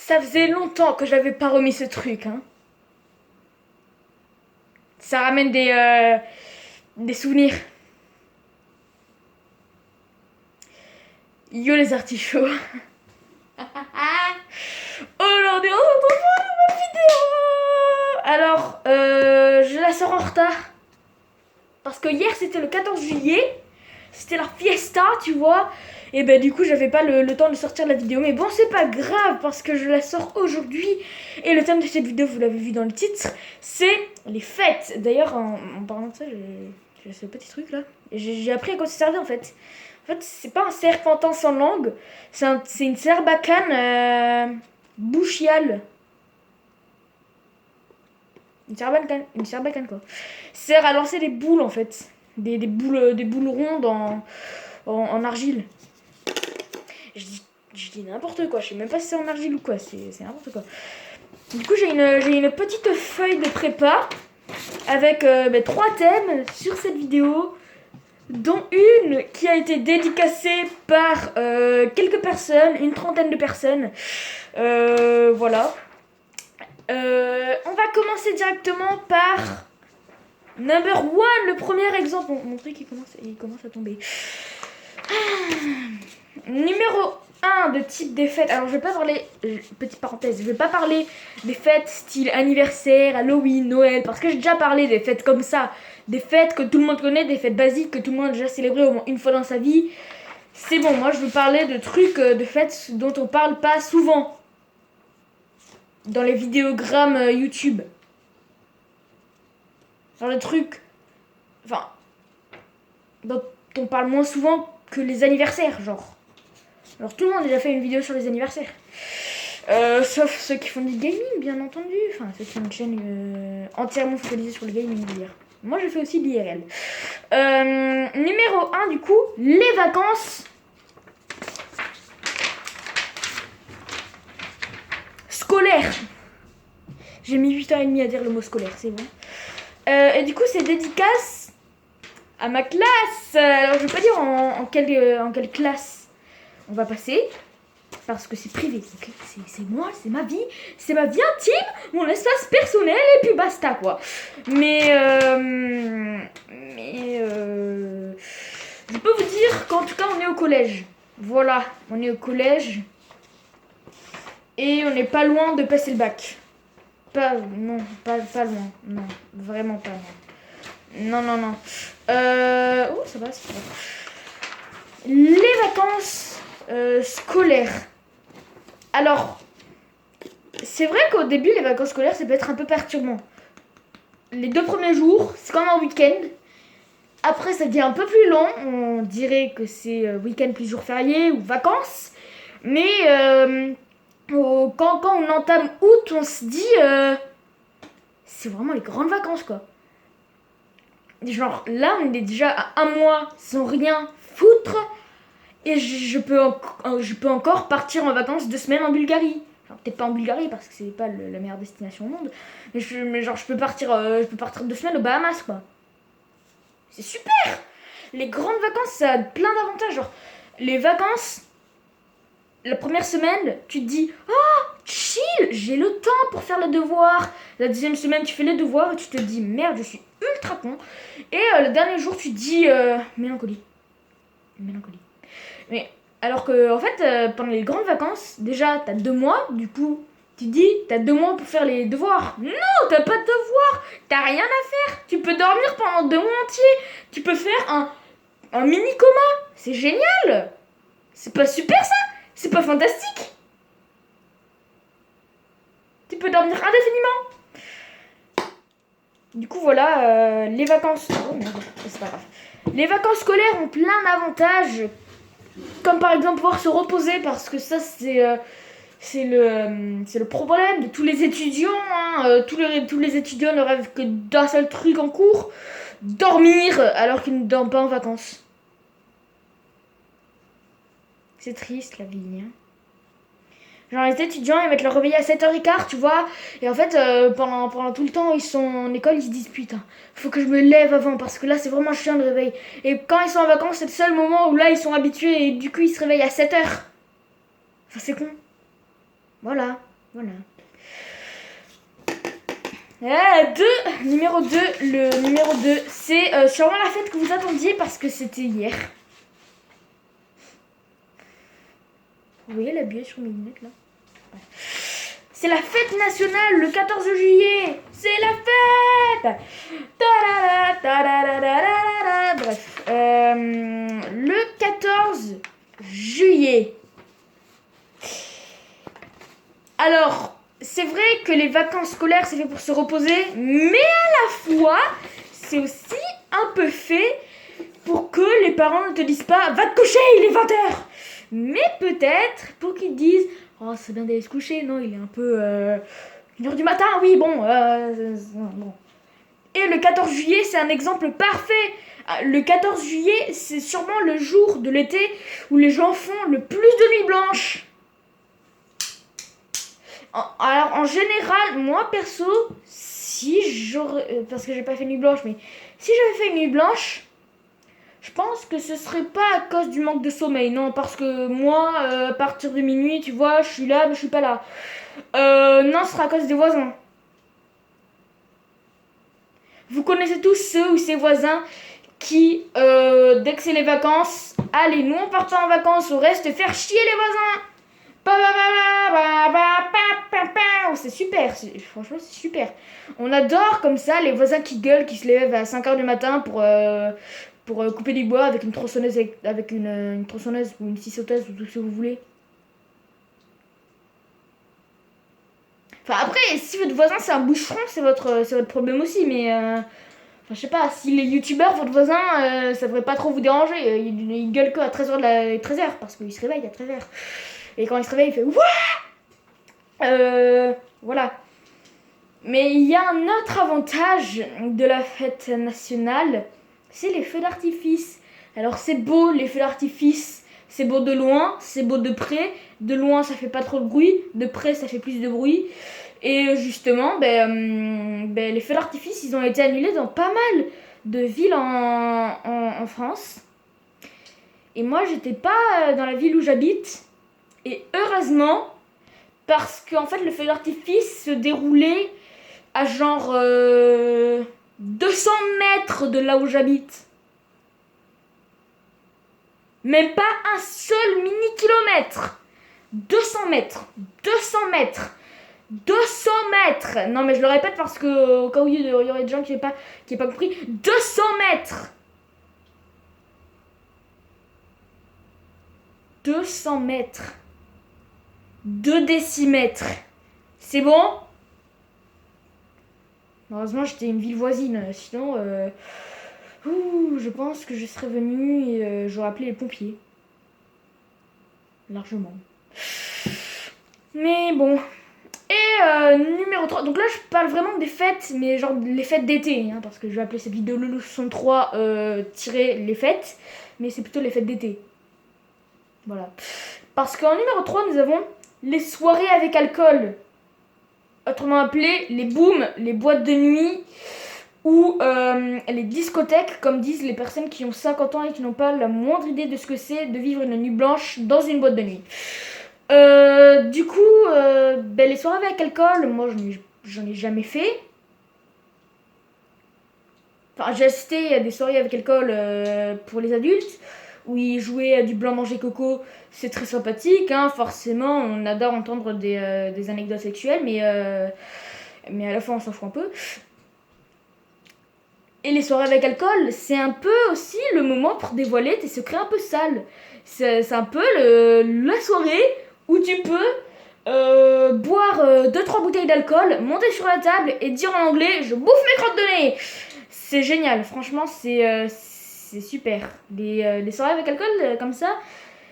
Ça faisait longtemps que j'avais pas remis ce truc, hein. Ça ramène des souvenirs. Yo les artichauts. Aujourd'hui on se retrouve pour une nouvelle vidéo. Alors, je la sors en retard. Parce que hier c'était le 14 juillet. C'était la fiesta, tu vois. Et ben du coup j'avais pas le temps de sortir la vidéo. Mais bon, c'est pas grave parce que je la sors aujourd'hui. Et le thème de cette vidéo, vous l'avez vu dans le titre, c'est les fêtes. D'ailleurs, en parlant de ça, j'ai ce petit truc là. Et j'ai appris à quoi ça servait en fait. En fait, c'est pas un serpentin sans langue. C'est une serbacane bouchiale. Une serbacane quoi. Sert à lancer des boules en fait. Des boules rondes en argile. Je dis n'importe quoi, je sais même pas si c'est en argile ou quoi, c'est n'importe quoi. Du coup, j'ai une petite feuille de prépa avec 3 thèmes sur cette vidéo, dont une qui a été dédicacée par quelques personnes, une trentaine de personnes. Voilà. On va commencer directement par number 1, le premier exemple. Mon truc il commence à tomber. Numéro 1 de type des fêtes. Alors je vais pas parler, petite parenthèse, je vais pas parler des fêtes style anniversaire, Halloween, Noël, parce que j'ai déjà parlé des fêtes comme ça, des fêtes que tout le monde connaît, des fêtes basiques que tout le monde a déjà célébré au moins une fois dans sa vie. C'est bon, moi je veux parler de trucs, de fêtes dont on parle pas souvent dans les vidéogrammes YouTube. Genre les trucs, enfin, dont on parle moins souvent que les anniversaires, genre. Alors tout le monde a déjà fait une vidéo sur les anniversaires. Sauf ceux qui font du gaming, bien entendu. Enfin, ceux qui ont une chaîne entièrement focalisée sur le gaming, je veux dire. Moi, je fais aussi de l'IRL. Numéro 1, du coup, les vacances scolaires. J'ai mis 8h30 à dire le mot scolaire, c'est bon. Et du coup, c'est dédicace à ma classe. Alors, je vais pas dire en quelle classe on va passer, parce que c'est privé, okay, c'est moi, c'est ma vie intime, mon espace personnel, et puis basta quoi. Mais je peux vous dire qu'en tout cas on est au collège. Voilà, on est au collège et on n'est pas loin de passer le bac. Pas loin, non, vraiment pas loin. Non. Oh ça va, c'est pas grave. Les vacances scolaires. Alors, c'est vrai qu'au début, les vacances scolaires, ça peut être un peu perturbant. Les 2 premiers jours, c'est comme un week-end. Après, ça devient un peu plus long. On dirait que c'est week-end plus jour férié ou vacances. Mais quand on entame août, on se dit... c'est vraiment les grandes vacances, quoi. Genre, là, on est déjà à 1 mois sans rien foutre. Et je peux encore partir en vacances 2 semaines en Bulgarie. Enfin, peut-être pas en Bulgarie parce que c'est pas la meilleure destination au monde. Mais je peux partir 2 semaines aux Bahamas, quoi. C'est super. Les grandes vacances, ça a plein d'avantages. Genre, les vacances, la première semaine, tu te dis « Oh, chill, j'ai le temps pour faire les devoirs. » La deuxième semaine, tu fais les devoirs et tu te dis « Merde, je suis ultra con. » Et le dernier jour, tu te dis mélancolie. Mais alors que en fait pendant les grandes vacances, déjà t'as 2 mois, du coup tu te dis t'as 2 mois pour faire les devoirs. Non, t'as pas de devoirs, t'as rien à faire. Tu peux dormir pendant 2 mois entiers. Tu peux faire un mini coma. C'est génial. C'est pas super ça? C'est pas fantastique? Tu peux dormir indéfiniment. Du coup voilà, les vacances. Oh merde, c'est pas grave. Les vacances scolaires ont plein d'avantages. Comme par exemple pouvoir se reposer, parce que ça c'est le problème de tous les étudiants. Hein. Tous les étudiants ne rêvent que d'un seul truc en cours, dormir, alors qu'ils ne dorment pas en vacances. C'est triste la vie. Hein. Genre les étudiants ils mettent leur réveil à 7h15, tu vois. Et en fait pendant tout le temps ils sont en école, ils se disent putain, faut que je me lève avant parce que là c'est vraiment chiant de réveil. Et quand ils sont en vacances, c'est le seul moment où là ils sont habitués et du coup ils se réveillent à 7h. Enfin c'est con. Voilà. Voilà. Numéro 2, le numéro 2, c'est sûrement la fête que vous attendiez parce que c'était hier. Vous voyez la buée sur mes lunettes là? Ouais. C'est la fête nationale le 14 juillet. C'est la fête. Bref, le 14 juillet. Alors, c'est vrai que les vacances scolaires, c'est fait pour se reposer, mais à la fois, c'est aussi un peu fait pour que les parents ne te disent pas « Va te coucher, il est 20h !» Mais peut-être pour qu'ils te disent « Oh, c'est bien d'aller se coucher, non, il est un peu 1h du matin, oui, bon, bon. » Et le 14 juillet, c'est un exemple parfait. Le 14 juillet, c'est sûrement le jour de l'été où les gens font le plus de nuits blanches. Alors en général, moi perso, si j'aurais, parce que j'ai pas fait nuit blanche, mais si j'avais fait une nuit blanche, je pense que ce serait pas à cause du manque de sommeil, non, parce que moi, à partir de minuit, tu vois, je suis là, mais je suis pas là. Non, ce sera à cause des voisins. Vous connaissez tous ceux ou ces voisins qui, dès que c'est les vacances, allez, nous on part en vacances, on reste faire chier les voisins. C'est super, franchement c'est super. On adore comme ça les voisins qui gueulent, qui se lèvent à 5h du matin pour couper du bois avec une tronçonneuse, avec une tronçonneuse ou une scie sauteuse ou tout ce que vous voulez. Enfin après, si votre voisin c'est un boucheron, c'est votre problème aussi, mais enfin je sais pas, si les youtubeurs, votre voisin, ça devrait pas trop vous déranger. Il gueule que à 13h parce qu'il se réveille à 13h. Et quand il se réveille, il fait Wouah! Voilà. Mais il y a un autre avantage de la fête nationale, c'est les feux d'artifice. Alors c'est beau les feux d'artifice, c'est beau de loin, c'est beau de près. De loin ça fait pas trop de bruit, de près ça fait plus de bruit. Et justement, les feux d'artifice ils ont été annulés dans pas mal de villes en France. Et moi j'étais pas dans la ville où j'habite. Et heureusement, parce qu'en fait le feu d'artifice se déroulait à genre 200 mètres de là où j'habite. Même pas un seul mini-kilomètre. 200 mètres. 200 mètres. 200 mètres. Non mais je le répète parce que au cas où il y aurait des gens qui n'aient pas compris. 200 mètres. 200 mètres. 2 décimètres. C'est bon? Heureusement, j'étais une ville voisine. Sinon, je pense que je serais venue et j'aurais appelé les pompiers. Largement. Mais bon. Et numéro 3. Donc là, je parle vraiment des fêtes, mais genre les fêtes d'été. Hein, parce que je vais appeler cette vidéo le leçon 3 les fêtes. Mais c'est plutôt les fêtes d'été. Voilà. Parce qu'en numéro 3, nous avons les soirées avec alcool. Autrement appelé les booms, les boîtes de nuit ou les discothèques, comme disent les personnes qui ont 50 ans et qui n'ont pas la moindre idée de ce que c'est de vivre une nuit blanche dans une boîte de nuit. Du coup, les soirées avec alcool, moi j'en ai jamais fait. Enfin, j'ai assisté à des soirées avec alcool pour les adultes où ils jouaient à du blanc manger coco. C'est très sympathique, hein, forcément, on adore entendre des anecdotes sexuelles, mais à la fois on s'en fout un peu. Et les soirées avec alcool, c'est un peu aussi le moment pour dévoiler tes secrets un peu sales. C'est un peu la soirée où tu peux boire 2-3 bouteilles d'alcool, monter sur la table et dire en anglais « Je bouffe mes crottes de nez !» C'est génial, franchement, c'est super. Les soirées avec alcool, comme ça,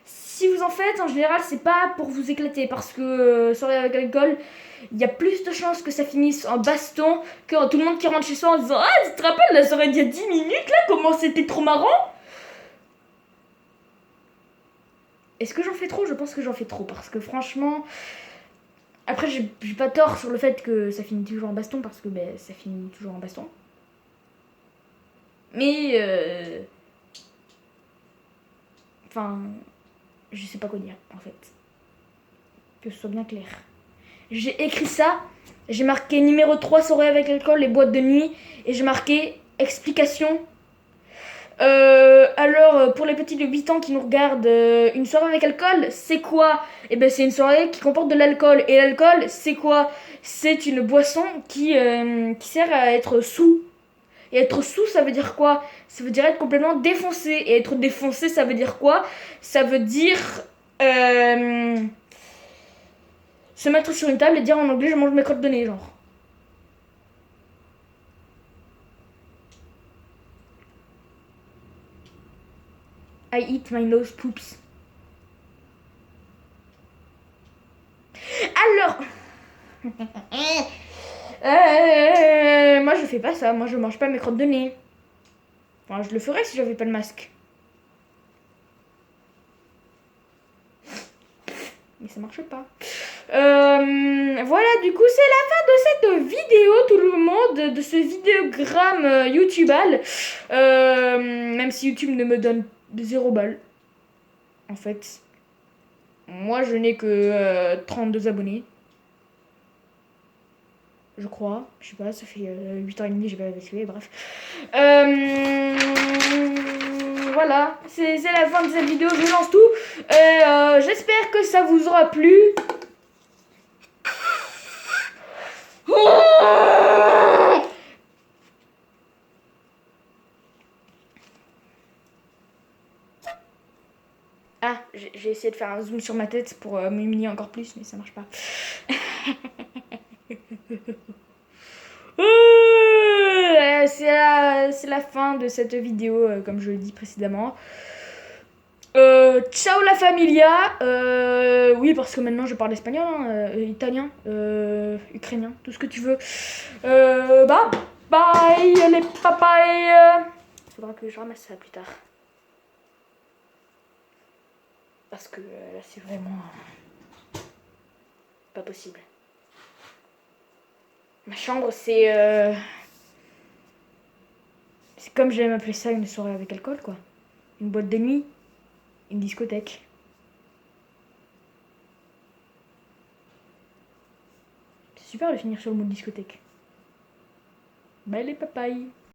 si vous en faites, en général, c'est pas pour vous éclater. Parce que soirée avec alcool, il y a plus de chances que ça finisse en baston que tout le monde qui rentre chez soi en disant « Ah, tu te rappelles la soirée d'il y a 10 minutes, là, comment c'était trop marrant ?» Est-ce que j'en fais trop? Je pense que j'en fais trop. Parce que franchement... Après, j'ai pas tort sur le fait que ça finit toujours en baston. Parce que ça finit toujours en baston. Mais... Enfin... Je sais pas quoi dire, en fait. Que ce soit bien clair. j'ai écrit ça. J'ai marqué numéro 3, soirée avec l'alcool, les boîtes de nuit. Et j'ai marqué explication. Alors, pour les petits de 8 ans qui nous regardent, une soirée avec alcool, c'est quoi? Eh ben, c'est une soirée qui comporte de l'alcool. Et l'alcool, c'est quoi? C'est une boisson qui sert à être sous. Et être sous, ça veut dire quoi? Ça veut dire être complètement défoncé. Et être défoncé, ça veut dire quoi? Ça veut dire euh, se mettre sur une table et dire en anglais je mange mes crottes de nez, genre. I eat my nose poops. Alors, moi je fais pas ça, moi je mange pas mes crottes de nez. Enfin, je le ferais si j'avais pas de masque. Mais ça marche pas. Voilà, du coup, c'est la fin de cette vidéo, tout le monde, de ce vidéogramme YouTubeal. Même si YouTube ne me donne 0 balles. En fait, moi je n'ai que 32 abonnés. Je crois, je sais pas, ça fait 8 ans et demi, j'ai pas vérifié, bref. Voilà, c'est la fin de cette vidéo, je lance tout. J'espère que ça vous aura plu. Ah, j'ai essayé de faire un zoom sur ma tête pour m'humilier encore plus, mais ça marche pas. C'est la fin de cette vidéo, comme je l'ai dit précédemment. Ciao la familia. Oui, parce que maintenant je parle espagnol, hein, italien, ukrainien, tout ce que tu veux. Bah, bye les papayes. Faudra que je ramasse ça plus tard. Parce que là c'est vraiment pas possible. Ma chambre c'est comme j'aime appeler ça, une soirée avec alcool quoi. Une boîte de nuit, une discothèque. C'est super de finir sur le mot discothèque. Bye les papayes.